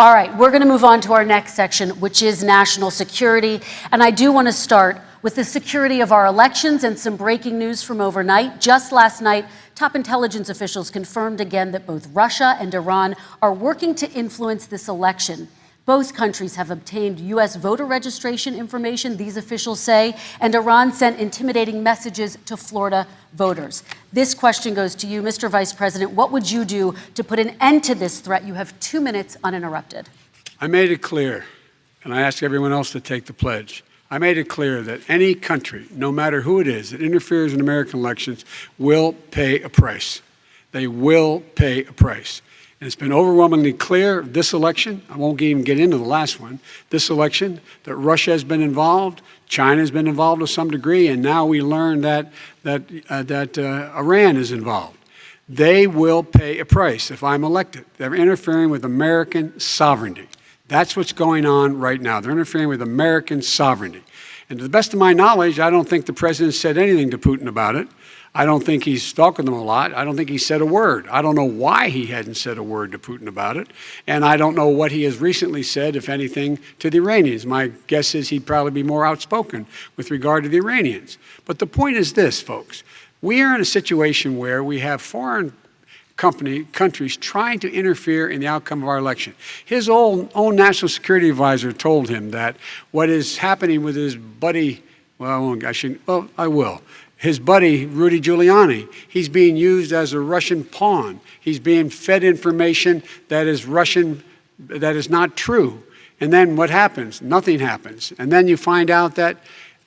All right, we're going to move on to our next section, which is national security. And I do want to start with the security of our elections and some breaking news from overnight. Just last night, top intelligence officials confirmed again that both Russia and Iran are working to influence this election. Both countries have obtained U.S. voter registration information, these officials say, and Iran sent intimidating messages to Florida voters. This question goes to you, Mr. Vice President. What would you do to put an end to this threat? You have 2 minutes uninterrupted. I made it clear, and I ask everyone else to take the pledge. I made it clear that any country, no matter who it is, that interferes in American elections will pay a price. They will pay a price. And it's been overwhelmingly clear this election, I won't even get into the last one, this election, that Russia has been involved, China has been involved to some degree, and now we learn that Iran is involved. They will pay a price if I'm elected. They're interfering with American sovereignty. That's what's going on right now. They're interfering with American sovereignty. And to the best of my knowledge, I don't think the president said anything to Putin about it. I don't think he's talked with them a lot. I don't think he said a word. I don't know why he hadn't said a word to Putin about it. And I don't know what he has recently said, if anything, to the Iranians. My guess is he'd probably be more outspoken with regard to the Iranians. But the point is this, folks. We are in a situation where we have foreign countries trying to interfere in the outcome of our election. His own national security advisor told him that what is happening with his buddy, I will. His buddy, Rudy Giuliani, he's being used as a Russian pawn. He's being fed information that is Russian, that is not true. And then what happens? Nothing happens. And then you find out that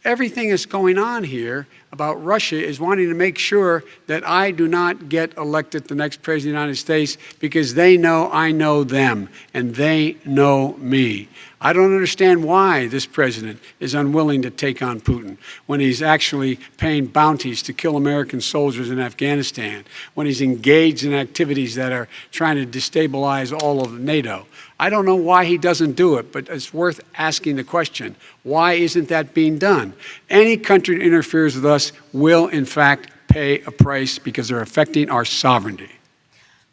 everything that's going on here about Russia is wanting to make sure that I do not get elected the next president of the United States because they know I know them and they know me. I don't understand why this president is unwilling to take on Putin when he's actually paying bounties to kill American soldiers in Afghanistan, when he's engaged in activities that are trying to destabilize all of NATO. I don't know why he doesn't do it, but it's worth asking the question, why isn't that being done? Any country that interferes with us will, in fact, pay a price because they're affecting our sovereignty.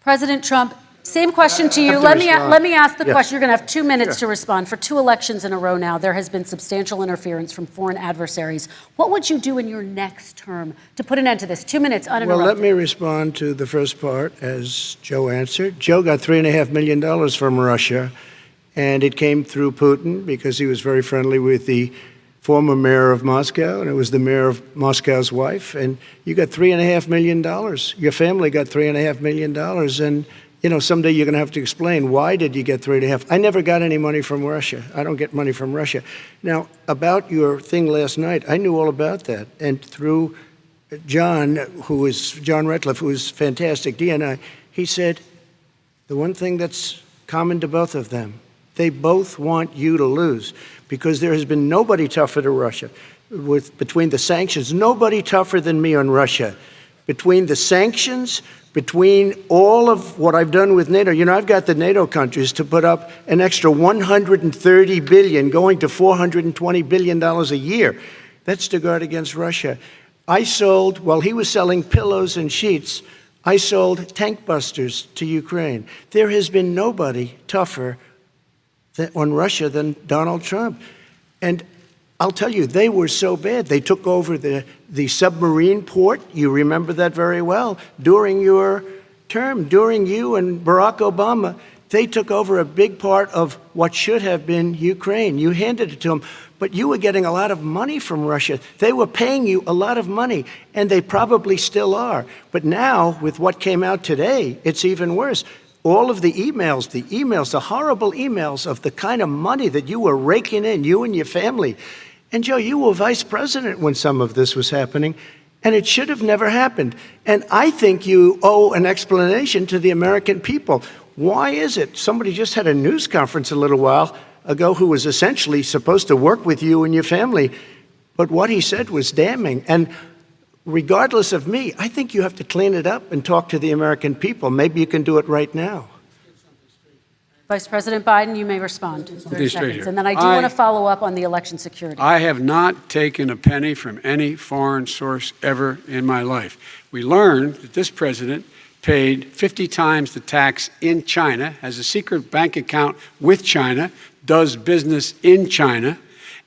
President Trump, same question to you. Let me ask the question. You're going to have 2 minutes to respond. For 2 elections in a row now, there has been substantial interference from foreign adversaries. What would you do in your next term to put an end to this? 2 minutes uninterrupted. Well, let me respond to the first part, as Joe answered. Joe got $3.5 million from Russia, and it came through Putin because he was very friendly with the former mayor of Moscow, and it was the mayor of Moscow's wife. And you got $3.5 million. Your family got $3.5 million, and you know, someday you're going to have to explain, why did you get 3.5? I never got any money from Russia. I don't get money from Russia. Now, about your thing last night, I knew all about that. And through John Ratcliffe, who is fantastic, DNI, he said, the one thing that's common to both of them, they both want you to lose because there has been nobody tougher to Russia. Between the sanctions, nobody tougher than me on Russia. Between the sanctions, between all of what I've done with NATO, you know, I've got the NATO countries to put up an extra $130 billion, going to $420 billion a year. That's to guard against Russia. I sold, while he was selling pillows and sheets, I sold tank busters to Ukraine. There has been nobody tougher on Russia than Donald Trump. And I'll tell you, they were so bad. They took over the submarine port. You remember that very well. During your term, during you and Barack Obama, they took over a big part of what should have been Ukraine. You handed it to them, but you were getting a lot of money from Russia. They were paying you a lot of money, and they probably still are. But now, with what came out today, it's even worse. All of the emails, the horrible emails of the kind of money that you were raking in, you and your family. And Joe, you were vice president when some of this was happening, and it should have never happened. And I think you owe an explanation to the American people. Why is it? Somebody just had a news conference a little while ago who was essentially supposed to work with you and your family, but what he said was damning. And regardless of me, I think you have to clean it up and talk to the American people. Maybe you can do it right now. Vice President Biden, you may respond. 30 seconds. And then I do want to follow up on the election security. I have not taken a penny from any foreign source ever in my life. We learned that this president paid 50 times the tax in China, has a secret bank account with China, does business in China,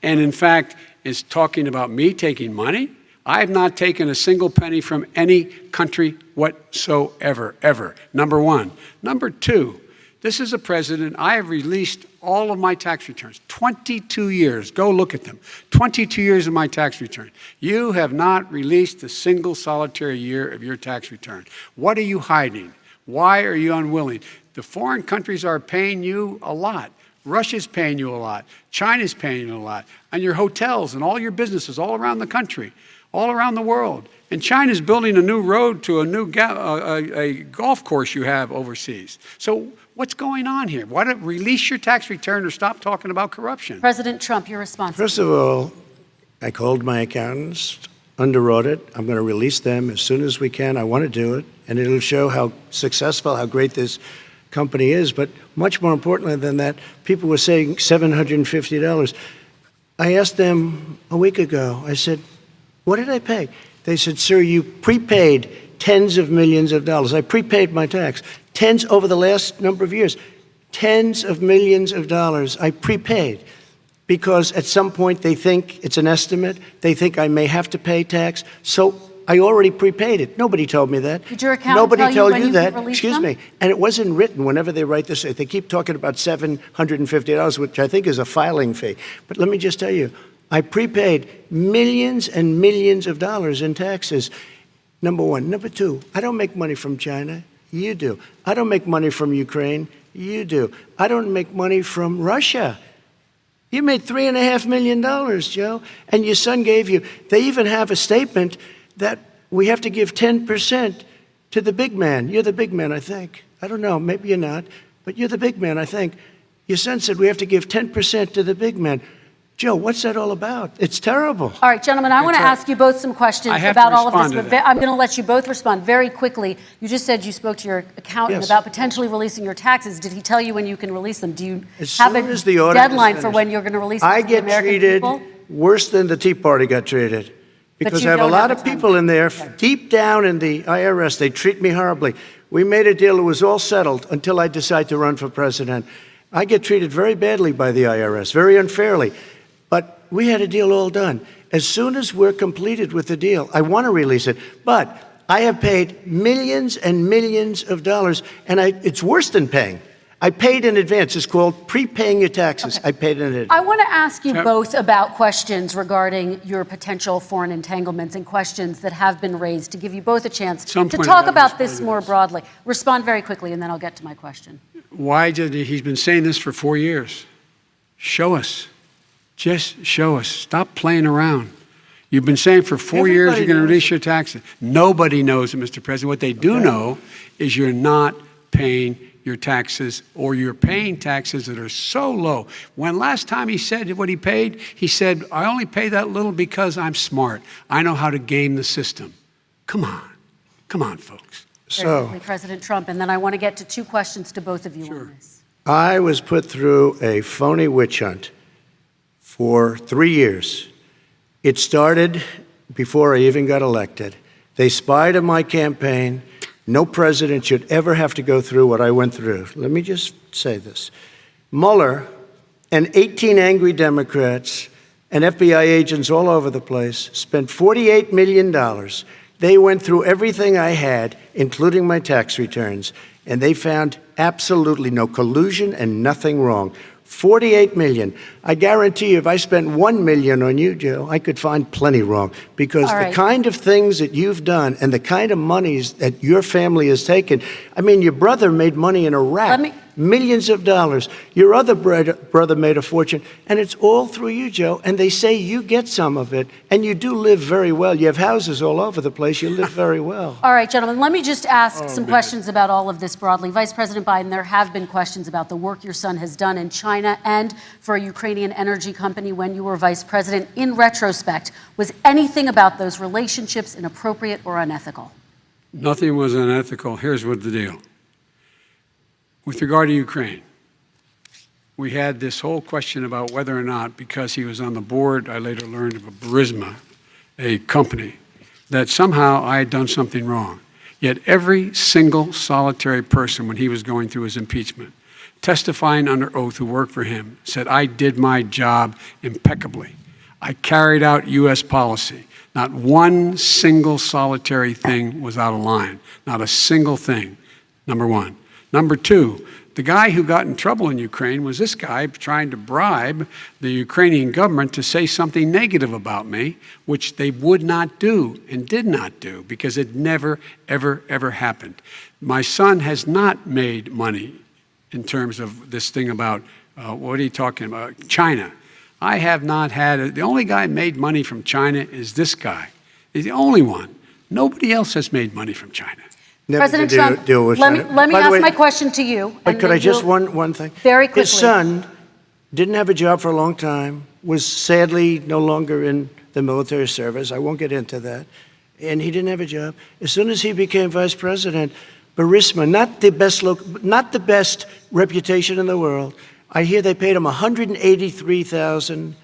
and in fact is talking about me taking money. I have not taken a single penny from any country whatsoever, ever, number one. Number two, this is a president, I have released all of my tax returns, 22 years, go look at them, 22 years of my tax return. You have not released a single solitary year of your tax return. What are you hiding? Why are you unwilling? The foreign countries are paying you a lot. Russia's paying you a lot. China's paying you a lot. And your hotels and all your businesses all around the country, all around the world. And China's building a new road to a new a golf course you have overseas. So what's going on here? Why don't release your tax return or stop talking about corruption? President Trump, your response. First of all, I called my accountants under audit. I'm going to release them as soon as we can. I want to do it. And it'll show how successful, how great this company is. But much more importantly than that, people were saying $750. I asked them a week ago, I said, what did I pay? They said, sir, you prepaid tens of millions of dollars. I prepaid my tax. Tens over the last number of years. Tens of millions of dollars I prepaid because at some point they think it's an estimate. They think I may have to pay tax. So I already prepaid it. Nobody told me that. Did your accountant tell you when you that. could release Excuse them? me. And it wasn't written whenever they write this. They keep talking about $750, which I think is a filing fee. But let me just tell you, I prepaid millions and millions of dollars in taxes. Number one. Number two, I don't make money from China. You do. I don't make money from Ukraine. You do. I don't make money from Russia. You made $3.5 million, Joe, and your son gave you. They even have a statement that we have to give 10% to the big man. You're the big man, I think. I don't know. Maybe you're not, but you're the big man, I think. Your son said we have to give 10% to the big man. Joe, what's that all about? It's terrible. All right, gentlemen, I want to ask you both some questions about all of this. I'm going to let you both respond very quickly. You just said you spoke to your accountant about potentially releasing your taxes. Did he tell you when you can release them? Do you have a deadline for when you're going to release them to the American people? I get treated worse than the Tea Party got treated. Because I have a lot of people in there, deep down in the IRS, they treat me horribly. We made a deal, it was all settled until I decide to run for president. I get treated very badly by the IRS, very unfairly. But we had a deal all done. As soon as we're completed with the deal, I want to release it. But I have paid millions and millions of dollars, and it's worse than paying. I paid in advance. It's called prepaying your taxes. I paid in advance. I want to ask you both about questions regarding your potential foreign entanglements and questions that have been raised to give you both a chance to talk about this more broadly. Respond very quickly, and then I'll get to my question. Why did he's been saying this for 4 years? Show us. Just show us. Stop playing around. You've been saying for 4 years you're going to release your taxes. Nobody knows it, Mr. President. What they do know is you're not paying your taxes, or you're paying taxes that are so low. When last time he said what he paid, he said, I only pay that little because I'm smart. I know how to game the system. Come on. Come on, folks. Very quickly, President Trump, and then I want to get to two questions to both of you on this. I was put through a phony witch hunt for 3 years. It started before I even got elected. They spied on my campaign. No president should ever have to go through what I went through. Let me just say this. Mueller and 18 angry Democrats and FBI agents all over the place spent $48 million. They went through everything I had, including my tax returns, and they found absolutely no collusion and nothing wrong. $48 million. I guarantee you, if I spent $1 million on you, Joe, I could find plenty wrong. Because the kind of things that you've done and the kind of monies that your family has taken, I mean, your brother made money in Iraq. Millions of dollars. Your other brother made a fortune, and it's all through you, Joe. And they say you get some of it, and you do live very well. You have houses all over the place. You live very well. All right, gentlemen, let me just ask some questions about all of this broadly. Vice President Biden, there have been questions about the work your son has done in China and for a Ukrainian energy company when you were vice president. In retrospect, was anything about those relationships inappropriate or unethical? Nothing was unethical. Here's what the deal. With regard to Ukraine, we had this whole question about whether or not, because he was on the board, I later learned of a Burisma, a company, that somehow I had done something wrong. Yet every single solitary person, when he was going through his impeachment, testifying under oath who worked for him, said, I did my job impeccably. I carried out U.S. policy. Not one single solitary thing was out of line. Not a single thing, number one. Number two, the guy who got in trouble in Ukraine was this guy trying to bribe the Ukrainian government to say something negative about me, which they would not do and did not do because it never, ever, ever happened. My son has not made money in terms of this thing about, what are you talking about, China. I have not had, the only guy made money from China is this guy. He's the only one. Nobody else has made money from China. President Trump, let me ask my question to you. But could I just one thing? Very quickly. His son didn't have a job for a long time, was sadly no longer in the military service. I won't get into that. And he didn't have a job. As soon as he became vice president, Burisma, not the best reputation in the world. I hear they paid him $183,000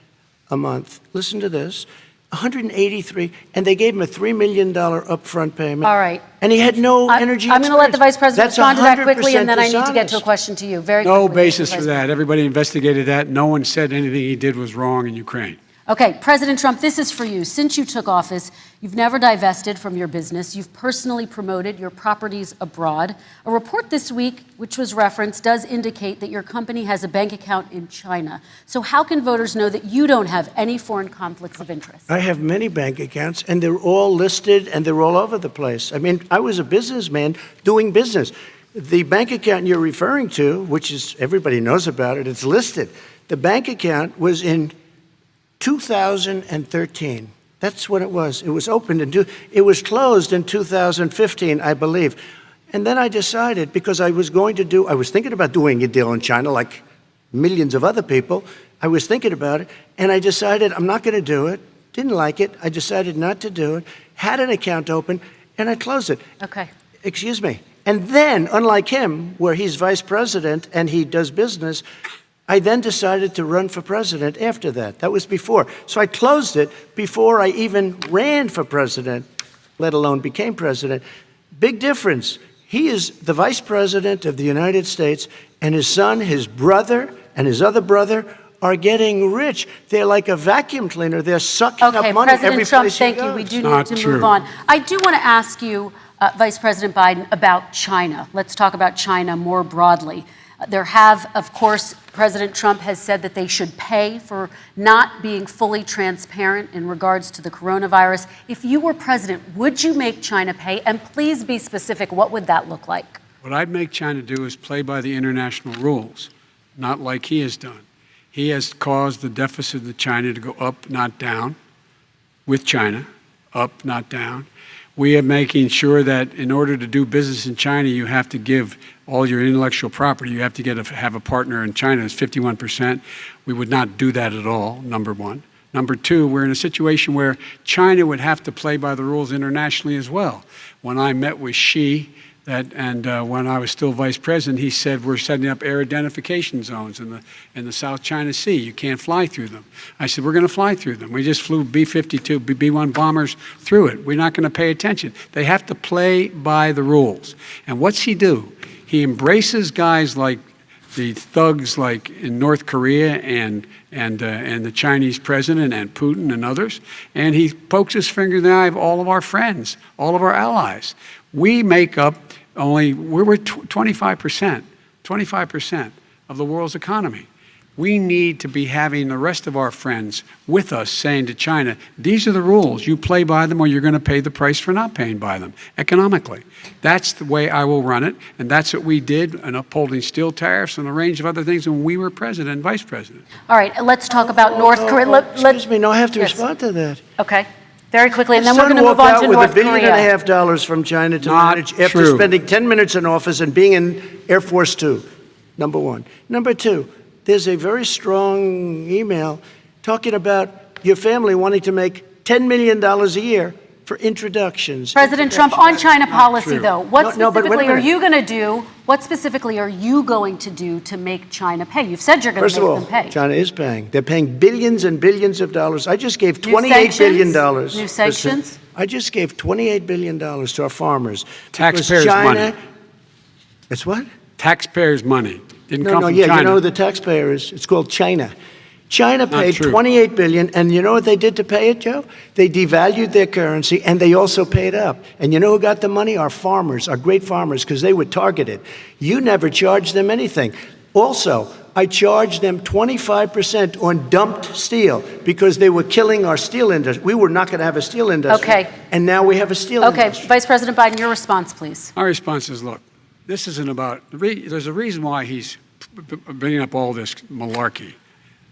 a month. Listen to this. $183, and they gave him a $3 million upfront payment. All right. And he had no energy. I'm going to let the Vice President respond to that quickly, and then I need to get dishonest. to a question to you. Very quickly. No basis for that. Everybody investigated that. No one said anything he did was wrong in Ukraine. Okay, President Trump, this is for you. Since you took office, you've never divested from your business. You've personally promoted your properties abroad. A report this week, which was referenced, does indicate that your company has a bank account in China. So how can voters know that you don't have any foreign conflicts of interest? I have many bank accounts, and they're all listed, and they're all over the place. I mean, I was a businessman doing business. The bank account you're referring to, which is everybody knows about it, it's listed. The bank account was in 2013. That's when it was. It was opened it was closed in 2015, I believe. And then I decided, because I was thinking about doing a deal in China like millions of other people. I was thinking about it, and I decided I'm not going to do it. Didn't like it. I decided not to do it. Had an account open, and I closed it. Okay. Excuse me. And then, unlike him, where he's vice president and he does business, I then decided to run for president after that. That was before. So I closed it before I even ran for president, let alone became president. Big difference. He is the vice president of the United States, and his son, his brother, and his other brother are getting rich. They're like a vacuum cleaner. They're sucking up money every President Trump, place he thank you. goes. We do need to move on. I do want to ask you, Vice President Biden, about China. Let's talk about China more broadly. There have, of course, President Trump has said that they should pay for not being fully transparent in regards to the coronavirus. If you were president, would you make China pay? And please be specific. What would that look like? What I'd make China do is play by the international rules, not like he has done. He has caused the deficit of China to go up, not down, with China, up, not down. We are making sure that in order to do business in China, you have to give all your intellectual property. You have to have a partner in China. It's 51%. We would not do that at all, number one. Number two, we're in a situation where China would have to play by the rules internationally as well. When I met with Xi, when I was still vice president, he said we're setting up air identification zones in the South China Sea. You can't fly through them. I said we're going to fly through them. We just flew B-52, B-1 bombers through it. We're not going to pay attention. They have to play by the rules. And what's he do? He embraces guys like the thugs like in North Korea and the Chinese president and Putin and others, and he pokes his finger in the eye of all of our friends, all of our allies. We make up we're 25% of the world's economy. We need to be having the rest of our friends with us saying to China, these are the rules. You play by them or you're going to pay the price for not paying by them economically. That's the way I will run it, and that's what we did in upholding steel tariffs and a range of other things when we were president and vice president. All right, let's talk about North Korea. Excuse me, no, I have to respond to that. Okay. Very quickly, and then His we're son going to move on to North walked out with $1.5 billion from China to Not manage after true. spending 10 minutes in office and being in Air Force Two, number one. Number two, there's a very strong email talking about your family wanting to make $10 million a year for introductions. President Trump, on China policy, though, what No, but wait a specifically are minute. you going to do? What specifically are you going to do to make China pay? You've said you're going First to of make all, them pay. China is paying. They're paying billions and billions of dollars. I just gave New $28 billion. New sanctions? I just gave $28 billion to our farmers. Taxpayers' money. It's what? Taxpayers' money. Didn't come from yeah, China. you know who the taxpayer is? It's called China. China paid true. $28 billion, and you know what they did to pay it, Joe? They devalued their currency, and they also paid up. And you know who got the money? Our farmers, our great farmers, because they were targeted. You never charged them anything. Also, I charged them 25% on dumped steel because they were killing our steel industry. We were not going to have a steel industry. Okay. And now we have a steel industry. Vice President Biden, your response, please. My response is, look, this isn't about, there's a reason why he's bringing up all this malarkey.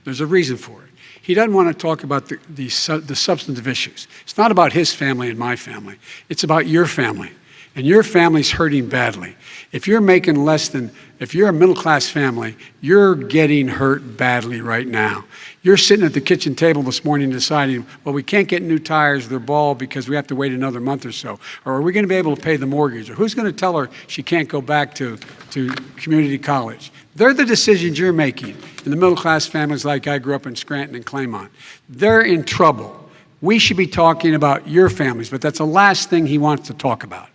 There's a reason for it. He doesn't want to talk about the substantive issues. It's not about his family and my family. It's about your family. And your family's hurting badly. If you're making less than, if you're a middle-class family, you're getting hurt badly right now. You're sitting at the kitchen table this morning deciding, well, we can't get new tires, they're bald because we have to wait another month or so. Or are we going to be able to pay the mortgage? Or who's going to tell her she can't go back to community college? They're the decisions you're making in the middle-class families like I grew up in Scranton and Claymont. They're in trouble. We should be talking about your families, but that's the last thing he wants to talk about.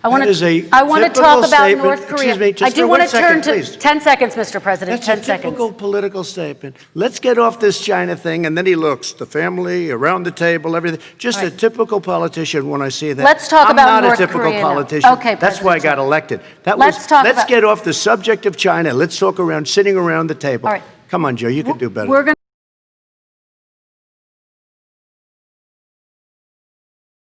I want to talk about North Korea. Excuse me, just I do for want to 1 second, turn to please. 10 seconds, Mr. President. That's 10 a seconds. typical political statement. Let's get off this China thing, and then he looks, the family, around the table, everything. Just a typical politician when I see that. Let's talk about North I'm not a typical Korea now. politician. Okay, That's why I got elected. Let's get off the subject of China. Let's talk sitting around the table. All right. Come on, Joe, you can do better. We're going